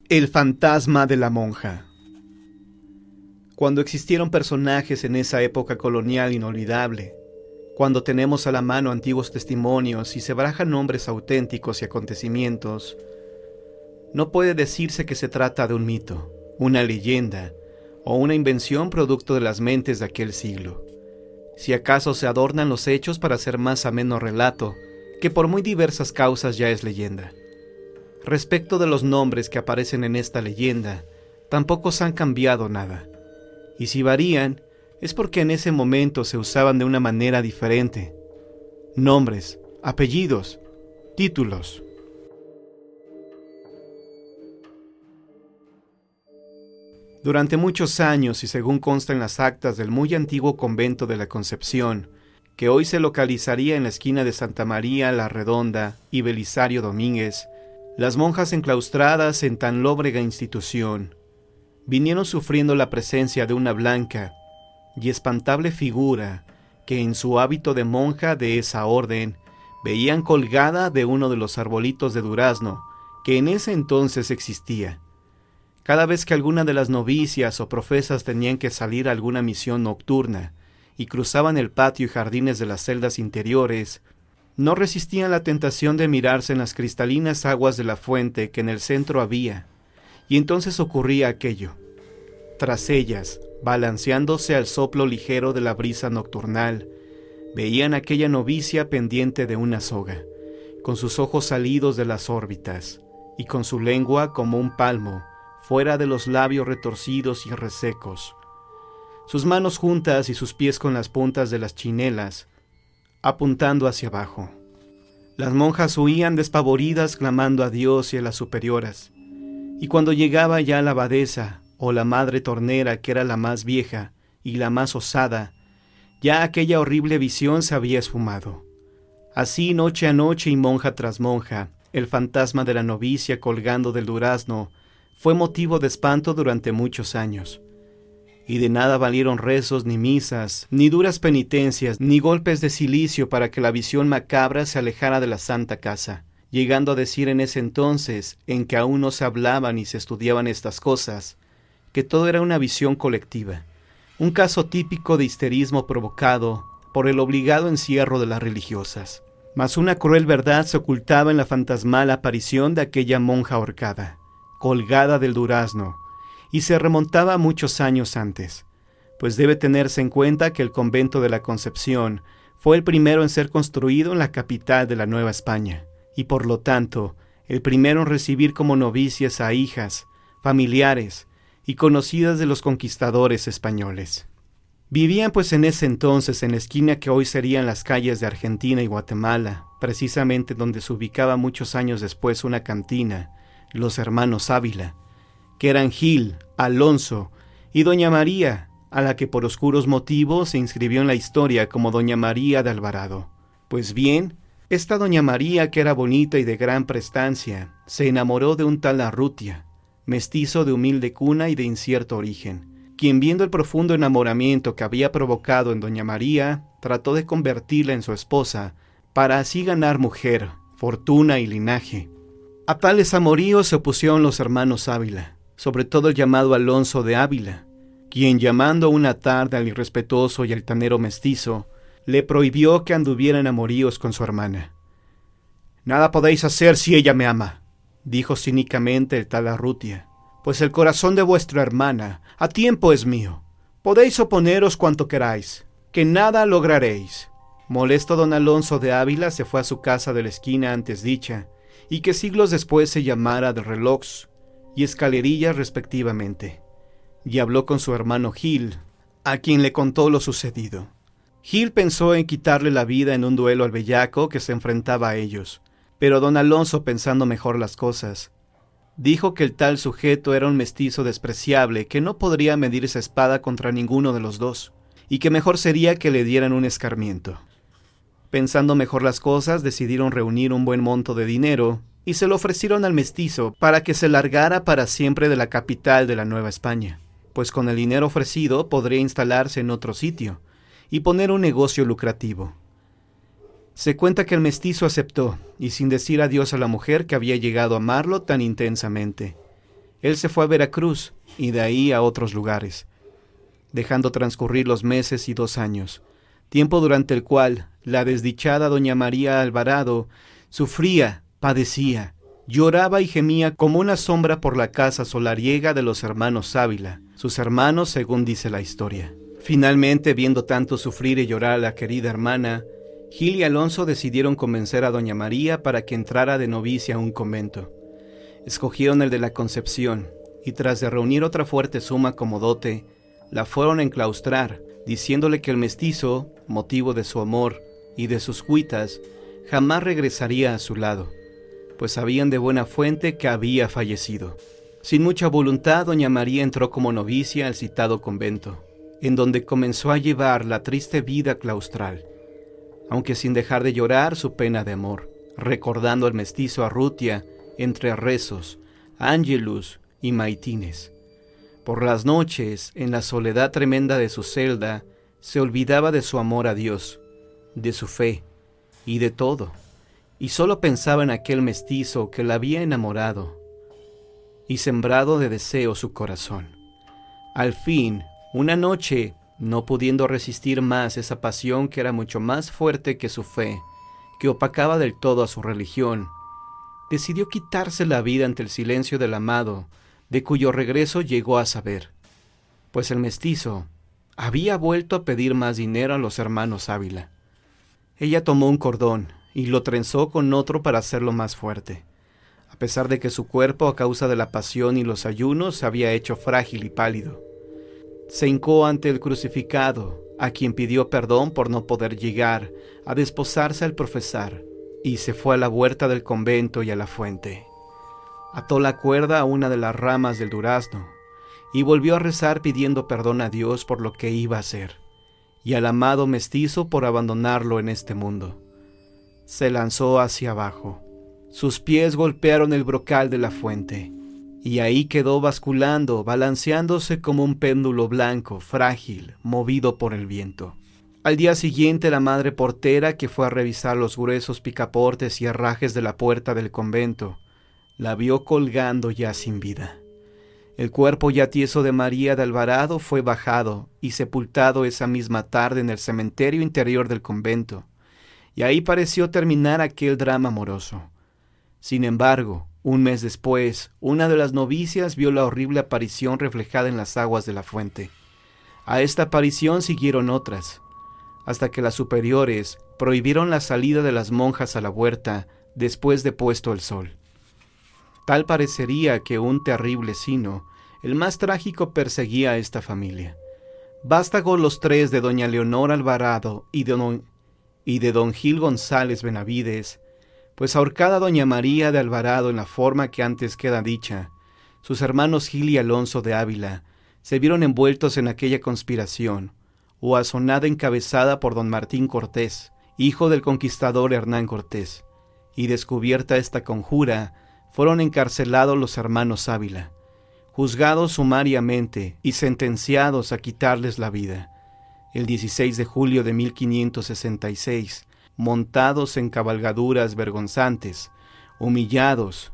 El fantasma de la monja. Cuando existieron personajes en esa época colonial inolvidable, cuando tenemos a la mano antiguos testimonios y se barajan nombres auténticos y acontecimientos, no puede decirse que se trata de un mito, una leyenda o una invención producto de las mentes de aquel siglo. Si acaso se adornan los hechos para hacer más ameno relato, que por muy diversas causas ya es leyenda. Respecto de los nombres que aparecen en esta leyenda, tampoco se han cambiado nada. Y si varían, es porque en ese momento se usaban de una manera diferente. Nombres, apellidos, títulos. Durante muchos años, y según consta en las actas del muy antiguo convento de la Concepción, que hoy se localizaría en la esquina de Santa María la Redonda y Belisario Domínguez, las monjas enclaustradas en tan lóbrega institución vinieron sufriendo la presencia de una blanca y espantable figura que en su hábito de monja de esa orden veían colgada de uno de los arbolitos de durazno que en ese entonces existía. Cada vez que alguna de las novicias o profesas tenían que salir a alguna misión nocturna y cruzaban el patio y jardines de las celdas interiores, no resistían la tentación de mirarse en las cristalinas aguas de la fuente que en el centro había, y entonces ocurría aquello. Tras ellas, balanceándose al soplo ligero de la brisa nocturnal, veían aquella novicia pendiente de una soga, con sus ojos salidos de las órbitas, y con su lengua como un palmo, fuera de los labios retorcidos y resecos, sus manos juntas y sus pies con las puntas de las chinelas, apuntando hacia abajo. Las monjas huían despavoridas clamando a Dios y a las superioras, y cuando llegaba ya la abadesa o la madre tornera, que era la más vieja y la más osada, ya aquella horrible visión se había esfumado. Así noche a noche y monja tras monja, el fantasma de la novicia colgando del durazno fue motivo de espanto durante muchos años. Y de nada valieron rezos ni misas, ni duras penitencias, ni golpes de cilicio para que la visión macabra se alejara de la santa casa, llegando a decir en ese entonces, en que aún no se hablaban ni se estudiaban estas cosas, que todo era una visión colectiva, un caso típico de histerismo provocado por el obligado encierro de las religiosas. Mas una cruel verdad se ocultaba en la fantasmal aparición de aquella monja ahorcada, colgada del durazno, y se remontaba a muchos años antes, pues debe tenerse en cuenta que el convento de la Concepción fue el primero en ser construido en la capital de la Nueva España, y por lo tanto, el primero en recibir como novicias a hijas, familiares y conocidas de los conquistadores españoles. Vivían pues en ese entonces en la esquina que hoy serían las calles de Argentina y Guatemala, precisamente donde se ubicaba muchos años después una cantina, los hermanos Ávila, que eran Gil, Alonso y doña María, a la que por oscuros motivos se inscribió en la historia como doña María de Alvarado. Pues bien, esta doña María, que era bonita y de gran prestancia, se enamoró de un tal Arrutia, mestizo de humilde cuna y de incierto origen, quien viendo el profundo enamoramiento que había provocado en doña María, trató de convertirla en su esposa, para así ganar mujer, fortuna y linaje. A tales amoríos se opusieron los hermanos Ávila, sobre todo el llamado Alonso de Ávila, quien llamando una tarde al irrespetuoso y altanero mestizo, le prohibió que anduviera en amoríos con su hermana. «Nada podéis hacer si ella me ama», dijo cínicamente el tal Arrutia, «pues el corazón de vuestra hermana a tiempo es mío. Podéis oponeros cuanto queráis, que nada lograréis». Molesto don Alonso de Ávila se fue a su casa de la esquina antes dicha, y que siglos después se llamara de Relojes y Escalerillas respectivamente, y habló con su hermano Gil, a quien le contó lo sucedido. Gil pensó en quitarle la vida en un duelo al bellaco que se enfrentaba a ellos, pero don Alonso, pensando mejor las cosas, dijo que el tal sujeto era un mestizo despreciable que no podría medirse espada contra ninguno de los dos, y que mejor sería que le dieran un escarmiento. Pensando mejor las cosas, decidieron reunir un buen monto de dinero y se lo ofrecieron al mestizo para que se largara para siempre de la capital de la Nueva España, pues con el dinero ofrecido podría instalarse en otro sitio y poner un negocio lucrativo. Se cuenta que el mestizo aceptó, y sin decir adiós a la mujer que había llegado a amarlo tan intensamente. Él se fue a Veracruz y de ahí a otros lugares, dejando transcurrir los meses y 2 años, tiempo durante el cual la desdichada doña María Alvarado sufría, padecía, lloraba y gemía como una sombra por la casa solariega de los hermanos Ávila, sus hermanos según dice la historia. Finalmente, viendo tanto sufrir y llorar a la querida hermana, Gil y Alonso decidieron convencer a doña María para que entrara de novicia a un convento. Escogieron el de la Concepción, y tras de reunir otra fuerte suma como dote, la fueron a enclaustrar, diciéndole que el mestizo, motivo de su amor y de sus cuitas, jamás regresaría a su lado, pues sabían de buena fuente que había fallecido. Sin mucha voluntad, doña María entró como novicia al citado convento, en donde comenzó a llevar la triste vida claustral, aunque sin dejar de llorar su pena de amor, recordando al mestizo Arrutia entre rezos, ángelus y maitines. Por las noches, en la soledad tremenda de su celda, se olvidaba de su amor a Dios, de su fe y de todo, y solo pensaba en aquel mestizo que la había enamorado y sembrado de deseo su corazón. Al fin, una noche, no pudiendo resistir más esa pasión que era mucho más fuerte que su fe, que opacaba del todo a su religión, decidió quitarse la vida ante el silencio del amado, de cuyo regreso llegó a saber, pues el mestizo había vuelto a pedir más dinero a los hermanos Ávila. Ella tomó un cordón y lo trenzó con otro para hacerlo más fuerte, a pesar de que su cuerpo, a causa de la pasión y los ayunos, se había hecho frágil y pálido. Se hincó ante el crucificado, a quien pidió perdón por no poder llegar a desposarse al profesar, y se fue a la huerta del convento y a la fuente. Ató la cuerda a una de las ramas del durazno, y volvió a rezar pidiendo perdón a Dios por lo que iba a hacer, y al amado mestizo por abandonarlo en este mundo. Se lanzó hacia abajo. Sus pies golpearon el brocal de la fuente, y ahí quedó basculando, balanceándose como un péndulo blanco, frágil, movido por el viento. Al día siguiente, la madre portera, que fue a revisar los gruesos picaportes y herrajes de la puerta del convento, la vio colgando ya sin vida. El cuerpo ya tieso de María de Alvarado fue bajado y sepultado esa misma tarde en el cementerio interior del convento, y ahí pareció terminar aquel drama amoroso. Sin embargo, un mes después, una de las novicias vio la horrible aparición reflejada en las aguas de la fuente. A esta aparición siguieron otras, hasta que las superiores prohibieron la salida de las monjas a la huerta después de puesto el sol. Tal parecería que un terrible sino, el más trágico, perseguía a esta familia. Vástagos los 3 de doña Leonor Alvarado y de don Gil González Benavides, pues ahorcada doña María de Alvarado en la forma que antes queda dicha, sus hermanos Gil y Alonso de Ávila se vieron envueltos en aquella conspiración, o azonada encabezada por don Martín Cortés, hijo del conquistador Hernán Cortés, y descubierta esta conjura, fueron encarcelados los hermanos Ávila, juzgados sumariamente y sentenciados a quitarles la vida, el 16 de julio de 1566, montados en cabalgaduras vergonzantes, humillados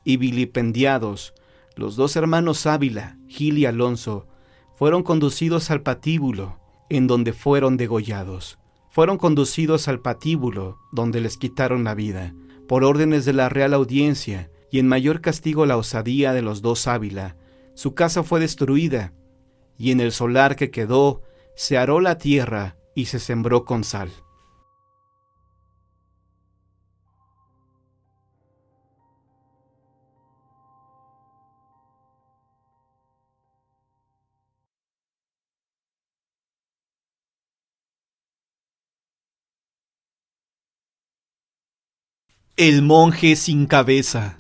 y vilipendiados. Los 2 hermanos Ávila, Gil y Alonso, fueron conducidos al patíbulo, en donde fueron degollados. Fueron conducidos al patíbulo, donde les quitaron la vida, por órdenes de la Real Audiencia, y en mayor castigo la osadía de los 2 Ávila. Su casa fue destruida, y en el solar que quedó se aró la tierra y se sembró con sal. El monje sin cabeza.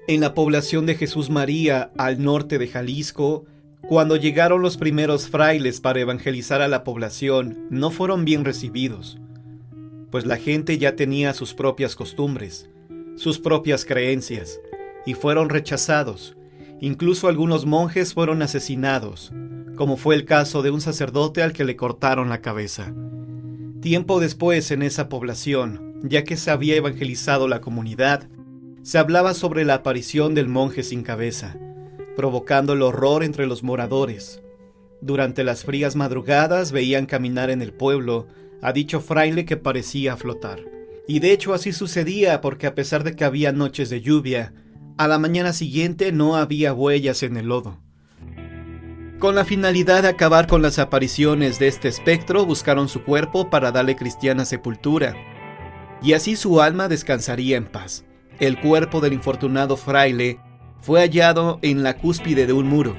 En la población de Jesús María, al norte de Jalisco, cuando llegaron los primeros frailes para evangelizar a la población, no fueron bien recibidos, pues la gente ya tenía sus propias costumbres, sus propias creencias, y fueron rechazados. Incluso algunos monjes fueron asesinados, como fue el caso de un sacerdote al que le cortaron la cabeza. Tiempo después, en esa población, ya que se había evangelizado la comunidad, Se hablaba sobre la aparición del monje sin cabeza, provocando el horror entre los moradores. Durante las frías madrugadas veían caminar en el pueblo a dicho fraile que parecía flotar. Y de hecho así sucedía, porque a pesar de que había noches de lluvia, a la mañana siguiente no había huellas en el lodo. Con la finalidad de acabar con las apariciones de este espectro, buscaron su cuerpo para darle cristiana sepultura, y así su alma descansaría en paz. El cuerpo del infortunado fraile fue hallado en la cúspide de un muro,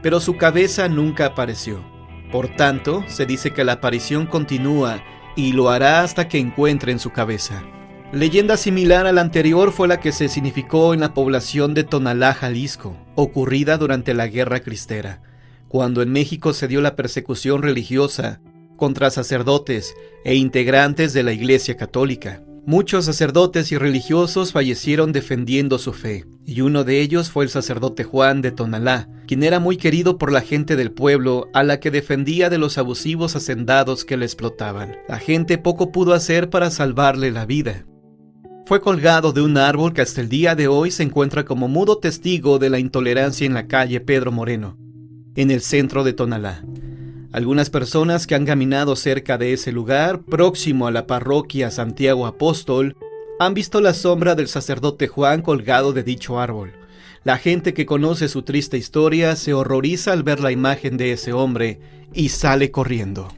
pero su cabeza nunca apareció. Por tanto, se dice que la aparición continúa y lo hará hasta que encuentren su cabeza. Leyenda similar a la anterior fue la que se significó en la población de Tonalá, Jalisco, ocurrida durante la Guerra Cristera, cuando en México se dio la persecución religiosa contra sacerdotes e integrantes de la Iglesia Católica. Muchos sacerdotes y religiosos fallecieron defendiendo su fe, y uno de ellos fue el sacerdote Juan de Tonalá, quien era muy querido por la gente del pueblo, a la que defendía de los abusivos hacendados que le explotaban. La gente poco pudo hacer para salvarle la vida. Fue colgado de un árbol que hasta el día de hoy se encuentra como mudo testigo de la intolerancia en la calle Pedro Moreno, en el centro de Tonalá. Algunas personas que han caminado cerca de ese lugar, próximo a la parroquia Santiago Apóstol, han visto la sombra del sacerdote Juan colgado de dicho árbol. La gente que conoce su triste historia se horroriza al ver la imagen de ese hombre y sale corriendo.